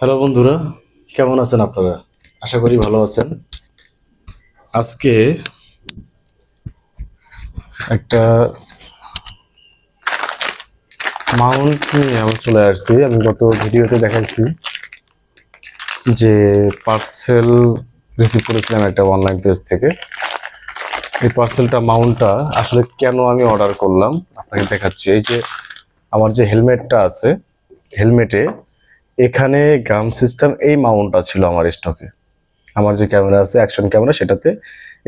Hello বন্ধুরা, কেমন আছেন আপনারা? আশা করি ভালো আছেন। আজকে একটা মাউন্ট নিয়ে আমি চলে আসছি। আমি গত ভিডিওতে দেখাইছি যে পার্সেল রিসিভ করেছিলাম একটা অনলাইন পেজ থেকে। এই পার্সেলটা মাউন্টটা আসলে কেন আমি অর্ডার করলাম আপনাকে দেখাচ্ছি। এই যে আমার যে হেলমেটটা আছে, হেলমেটে এখানে গাম সিস্টেম এই মাউন্টটা ছিল আমার স্টকে। আমার যে ক্যামেরা আছে অ্যাকশন ক্যামেরা, সেটাতে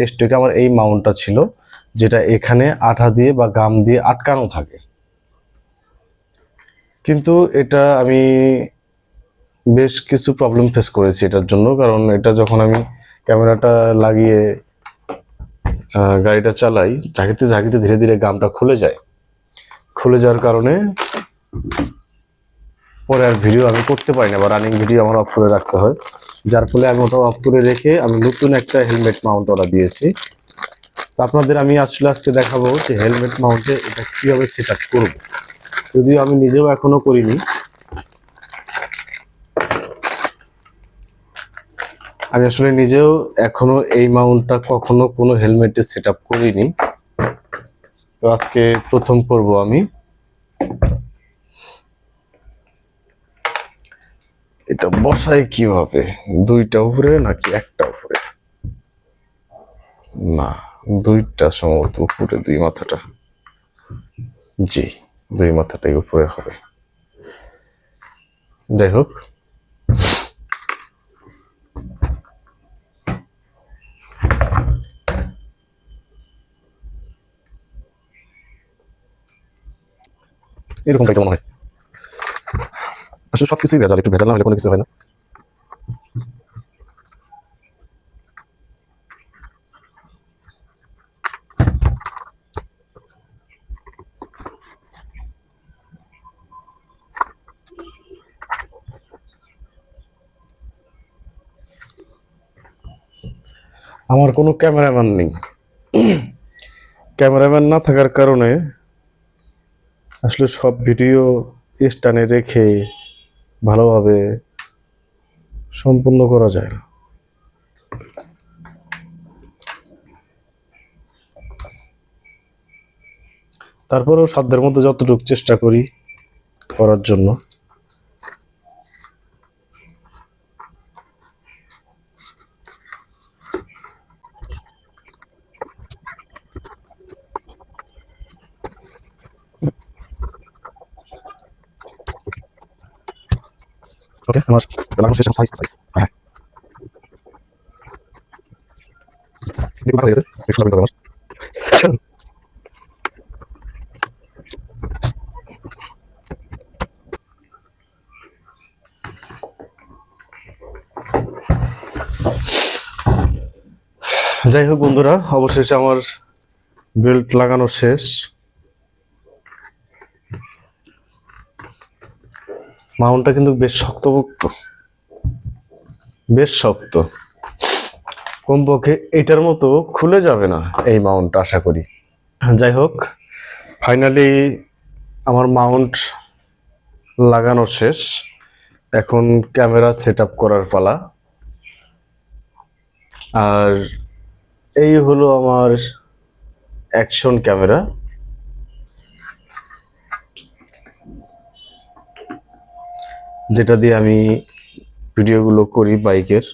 স্টকে আমার এই মাউন্টটা ছিল, যেটা এখানে আঠা দিয়ে বা গাম দিয়ে আটকানো থাকে। কিন্তু এটা আমি বেশ কিছু প্রবলেম ফেস করেছি এটার জন্য। কারণ এটা যখন আমি ক্যামেরাটা লাগিয়ে গাড়িটা চালাই, ঝাঁকিতে ঝাঁকিতে ধীরে ধীরে গামটা খুলে যায়। খুলে যাওয়ার কারণে পরে আর ভিডিও আমি করতে পারি না, বা রানিং ভিডিও আমার অফ করে রাখতে হয়। যার ফলে আমি ওটা অফ করে রেখে আমি নতুন একটা হেলমেট মাউন্ট অর্ডার দিয়েছি। তো আপনাদের আমি আসলে আজকে দেখাবো যে হেলমেট মাউন্টে এটা কীভাবে সেট আপ করবো, যদিও আমি নিজেও এখনো করিনি। আমি আসলে নিজেও এখনো এই মাউন্টটা কখনো কোনো হেলমেটে সেট আপ করিনি। তো আজকে প্রথম করব আমি। এটা বসাই কিভাবে? দুইটা উপরে নাকি একটা উপরে? না, দুইটা সম্ভবত উপরে, দুই মাথাটা। জি, দুই মাথাটাই উপরে হবে। যাই হোক, এরকমটাই কেমন হয়? আসলে সবকিছুই ভেজাল, একটু ভেজাল না হলে কোনো কিছু হয় না। আমার কোনো ক্যামেরাম্যান নেই। ক্যামেরাম্যান না থাকার কারণে আসলে সব ভিডিও স্ট্যান্ডে রেখে ভালোভাবে সম্পূর্ণ করা যায় না। তারপরেও সাধ্যের মধ্যে যতটুকু চেষ্টা করি করার জন্য। ওকে, আমার লাগানো শেষ। সাইজ সাইজ হ্যাঁ, একটু কথা হয়ে গেছে, একটু সময় আমার। যাই হোক বন্ধুরা, অবশেষে আমার বেল্ট লাগানো শেষ। মাউন্টটা কিন্তু বেশ শক্তপোক্ত, বেশ শক্ত। কমপক্ষে এটার মতো খুলে যাবে না এই মাউন্ট, আশা করি। যাই হোক, ফাইনালি আমার মাউন্ট লাগানো শেষ। এখন ক্যামেরা সেট আপ করার পালা। আর এই হলো আমার অ্যাকশন ক্যামেরা, যেটা দিয়ে আমি ভিডিওগুলো করি বাইকের।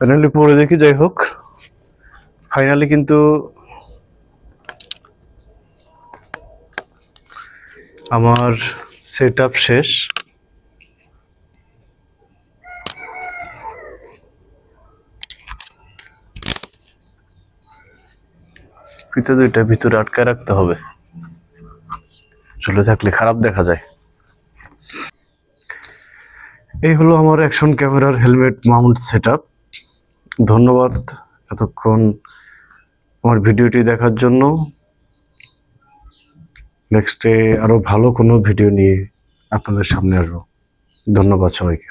ফাইনালি পরে দেখি, যাই হোক ফাইনালি কিন্তু আমার সেট আপ শেষ। ফিতে দুইটা ভিতরে আটকায় রাখতে হবে, ঝুলে থাকলে খারাপ দেখা যায়। এই হলো আমার অ্যাকশন ক্যামেরার হেলমেট মাউন্ট সেটআপ। ধন্যবাদ এতক্ষণ আমার ভিডিওটি দেখার জন্য। নেক্সটে আরো ভালো কোনো ভিডিও নিয়ে আপনাদের সামনে আসবো। ধন্যবাদ সবাইকে।